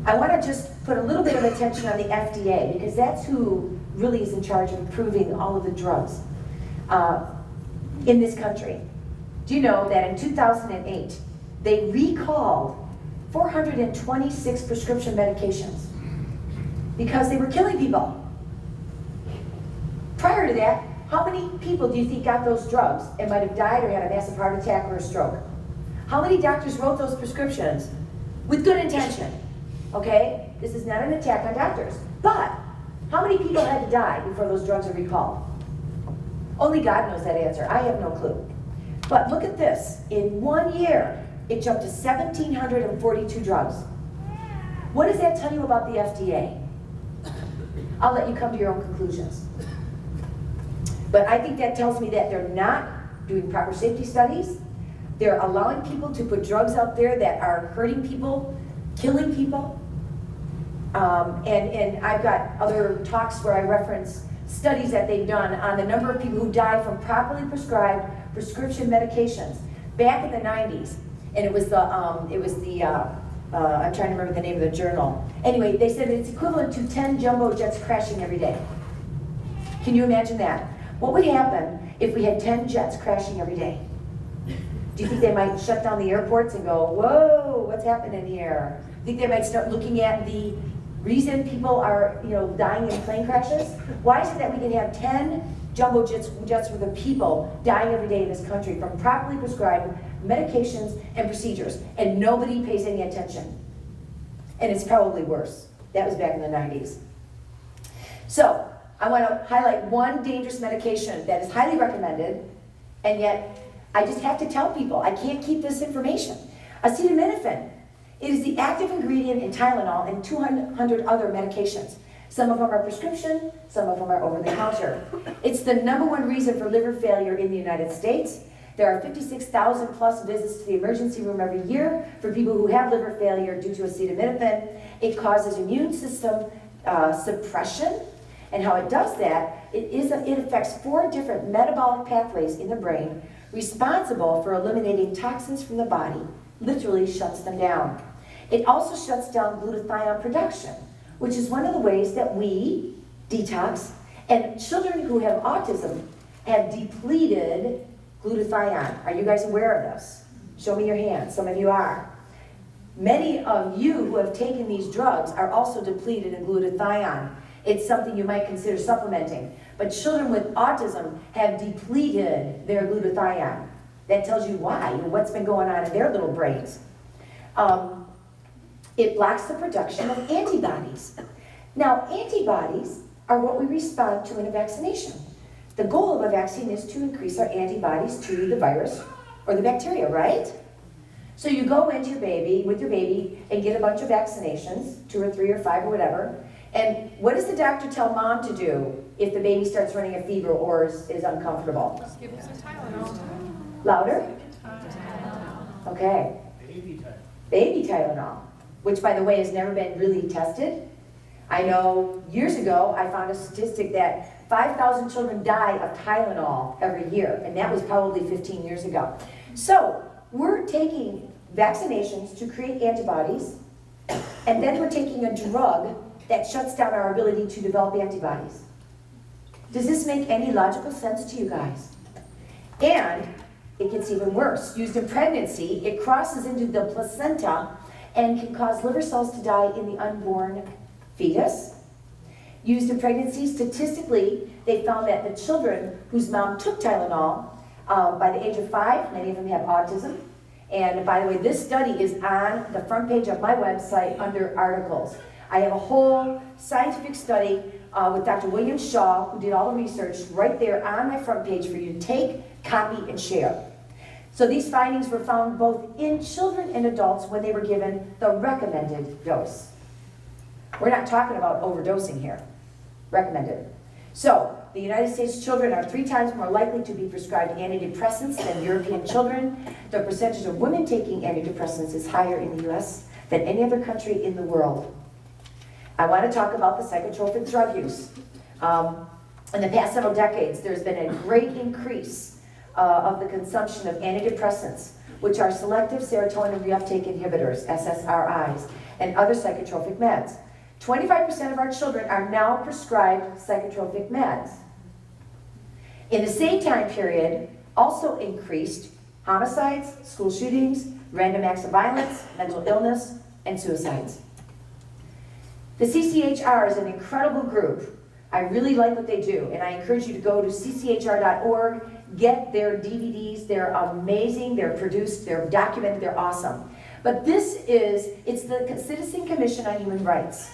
I want to just put a little bit of attention on the FDA, because that's who really is in charge of approving all of the drugs in this country. Do you know that in 2008, they recalled 426 prescription medications because they were killing people? Prior to that, how many people do you think got those drugs and might have died or had a massive heart attack or a stroke? How many doctors wrote those prescriptions with good intention? Okay, this is not an attack on doctors, but how many people had to die before those drugs are recalled? Only God knows that answer. I have no clue. But look at this. In 1 year, it jumped to 1,742 drugs. What does that tell you about the FDA? I'll let you come to your own conclusions. But I think that tells me that they're not doing proper safety studies. They're allowing people to put drugs out there that are hurting people, killing people. And I've got other talks where I reference studies that they've done on the number of people who die from properly prescribed prescription medications back in the 90s. And it was the I'm trying to remember the name of the journal. Anyway, they said it's equivalent to 10 jumbo jets crashing every day. Can you imagine that? What would happen if we had 10 jets crashing every day? Do you think they might shut down the airports and go, whoa, what's happening here? Do you think they might start looking at the reason people are, dying in plane crashes? Why is it that we can have 10 jumbo jets worth of people dying every day in this country from properly prescribed medications and procedures, and nobody pays any attention? And it's probably worse. That was back in the 90s. So, I want to highlight one dangerous medication that is highly recommended, and yet I just have to tell people, I can't keep this information. Acetaminophen. It is the active ingredient in Tylenol and 200 other medications. Some of them are prescription, some of them are over-the-counter. It's the #1 reason for liver failure in the United States. There are 56,000 plus visits to the emergency room every year for people who have liver failure due to acetaminophen. It causes immune system suppression, and how it does that, it affects 4 different metabolic pathways in the brain responsible for eliminating toxins from the body, literally shuts them down. It also shuts down glutathione production, which is one of the ways that we detox, and children who have autism have depleted glutathione. Are you guys aware of this? Show me your hands. Some of you are. Many of you who have taken these drugs are also depleted in glutathione. It's something you might consider supplementing. But children with autism have depleted their glutathione. That tells you why and what's been going on in their little brains. It blocks the production of antibodies. Now, antibodies are what we respond to in a vaccination. The goal of a vaccine is to increase our antibodies to the virus or the bacteria, right? So you go into with your baby and get a bunch of vaccinations, 2 or 3 or 5 or whatever, and what does the doctor tell mom to do if the baby starts running a fever or is uncomfortable? Just give them some Tylenol. Louder? Okay. Baby Tylenol, which by the way has never been really tested. I know years ago I found a statistic that 5,000 children die of Tylenol every year, and that was probably 15 years ago. So we're taking vaccinations to create antibodies, and then we're taking a drug that shuts down our ability to develop antibodies. Does this make any logical sense to you guys? And it gets even worse. Used in pregnancy, it crosses into the placenta and can cause liver cells to die in the unborn fetus. Used in pregnancy, statistically, they found that the children whose mom took Tylenol, by the age of 5, many of them have autism. And by the way, this study is on the front page of my website under articles. I have a whole scientific study with Dr. William Shaw, who did all the research, right there on my front page for you to take, copy, and share. So these findings were found both in children and adults when they were given the recommended dose. We're not talking about overdosing here. Recommended. So, the United States children are 3 times more likely to be prescribed antidepressants than European children. The percentage of women taking antidepressants is higher in the US than any other country in the world. I want to talk about the psychotropic drug use. In the past several decades, there's been a great increase of the consumption of antidepressants, which are selective serotonin reuptake inhibitors, SSRIs. and other psychotropic meds. 25% of our children are now prescribed psychotropic meds. In the same time period, also increased homicides, school shootings, random acts of violence, mental illness, and suicides. The CCHR is an incredible group. I really like what they do, and I encourage you to go to cchr.org, get their DVDs. They're amazing, they're produced, they're documented, they're awesome. But it's the Citizen Commission on Human Rights.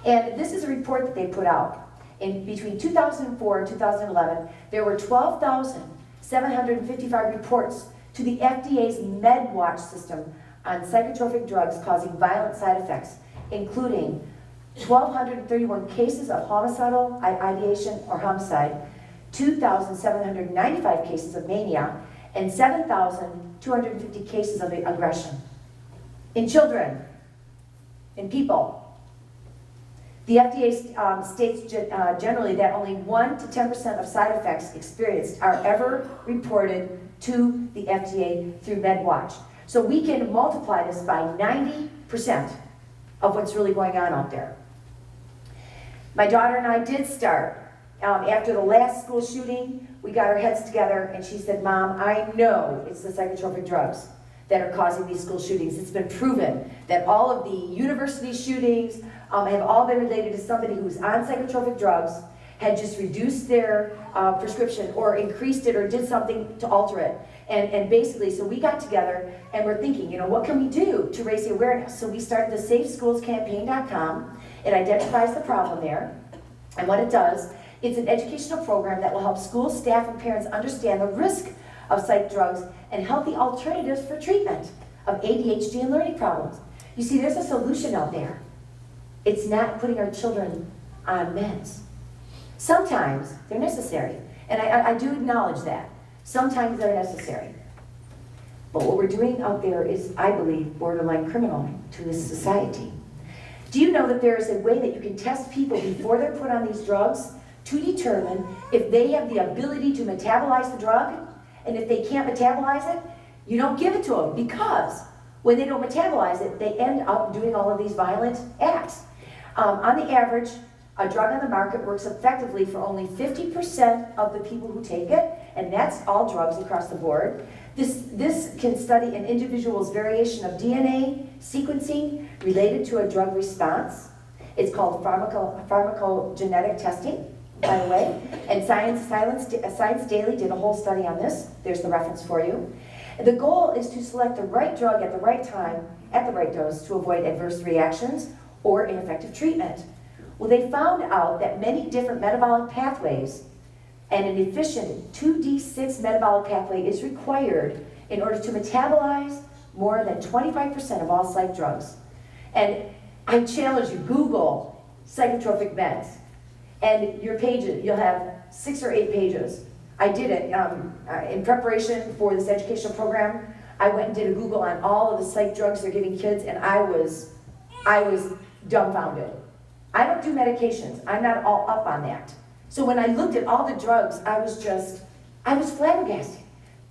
And this is a report that they put out. Between 2004 and 2011, there were 12,755 reports to the FDA's MedWatch system on psychotropic drugs causing violent side effects, including 1,231 cases of homicidal ideation or homicide, 2,795 cases of mania, and 7,250 cases of aggression. In children, in people, the FDA states generally that only 1 to 10% of side effects experienced are ever reported to the FDA through MedWatch. So we can multiply this by 90% of what's really going on out there. My daughter and I did start, after the last school shooting, we got our heads together and she said, Mom, I know it's the psychotropic drugs that are causing these school shootings. It's been proven that all of the university shootings have all been related to somebody who's on psychotropic drugs, had just reduced their prescription or increased it or did something to alter it. And basically, so we got together and we're thinking, what can we do to raise the awareness? So we started the SafeSchoolsCampaign.com. It identifies the problem there. And what it does, it's an educational program that will help school staff and parents understand the risk of psych drugs and healthy alternatives for treatment of ADHD and learning problems. You see, there's a solution out there. It's not putting our children on meds. Sometimes they're necessary, and I do acknowledge that. Sometimes they're necessary. But what we're doing out there is, I believe, borderline criminal to this society. Do you know that there is a way that you can test people before they're put on these drugs to determine if they have the ability to metabolize the drug? And if they can't metabolize it, you don't give it to them, because when they don't metabolize it, they end up doing all of these violent acts. On the average, a drug on the market works effectively for only 50% of the people who take it, and that's all drugs across the board. This can study an individual's variation of DNA sequencing related to a drug response. It's called pharmacogenetic testing, by the way, and Science Daily did a whole study on this. There's the reference for you. The goal is to select the right drug at the right time, at the right dose, to avoid adverse reactions or ineffective treatment. Well, they found out that many different metabolic pathways and an efficient 2D6 metabolic pathway is required in order to metabolize more than 25% of all psych drugs. And I challenge you, Google psychotropic meds, and your pages, you'll have 6 or 8 pages. I did it in preparation for this educational program. I went and did a Google on all of the psych drugs they're giving kids, and I was dumbfounded. I don't do medications. I'm not all up on that. So when I looked at all the drugs, I was flabbergasted.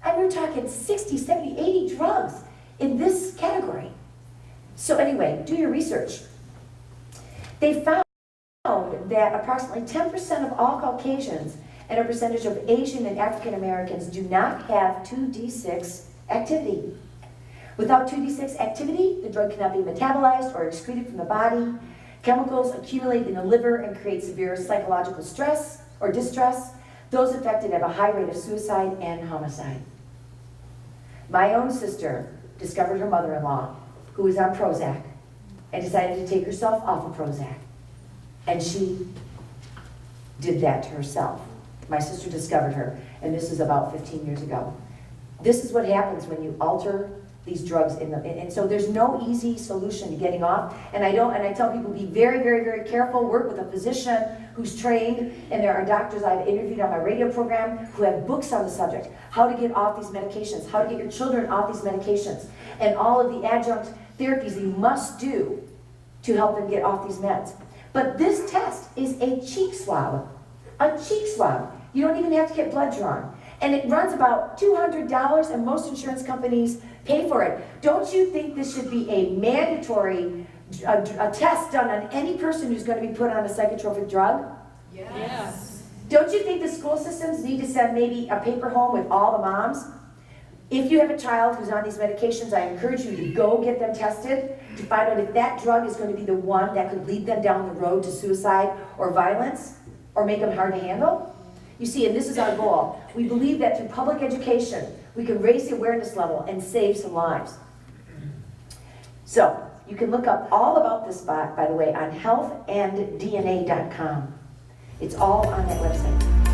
And we're talking 60, 70, 80 drugs in this category. So anyway, do your research. They found that approximately 10% of all Caucasians and a percentage of Asian and African Americans do not have 2D6 activity. Without 2D6 activity, the drug cannot be metabolized or excreted from the body. Chemicals accumulate in the liver and create severe psychological stress or distress. Those affected have a high rate of suicide and homicide. My own sister discovered her mother-in-law, who was on Prozac, and decided to take herself off of Prozac. And she did that to herself. My sister discovered her, and this is about 15 years ago. This is what happens when you alter these drugs and so there's no easy solution to getting off. And I tell people, be very, very, very careful. Work with a physician who's trained, and there are doctors I've interviewed on my radio program who have books on the subject, how to get off these medications, how to get your children off these medications, and all of the adjunct therapies that you must do to help them get off these meds. But this test is a cheek swab. A cheek swab. You don't even have to get blood drawn. And it runs about $200, and most insurance companies pay for it. Don't you think this should be a mandatory a test done on any person who's going to be put on a psychotropic drug? Yes. Don't you think the school systems need to send maybe a paper home with all the moms? If you have a child who's on these medications, I encourage you to go get them tested to find out if that drug is going to be the one that could lead them down the road to suicide or violence or make them hard to handle. You see, and this is our goal. We believe that through public education, we can raise the awareness level and save some lives. So, you can look up all about this, by the way, on healthanddna.com. It's all on that website.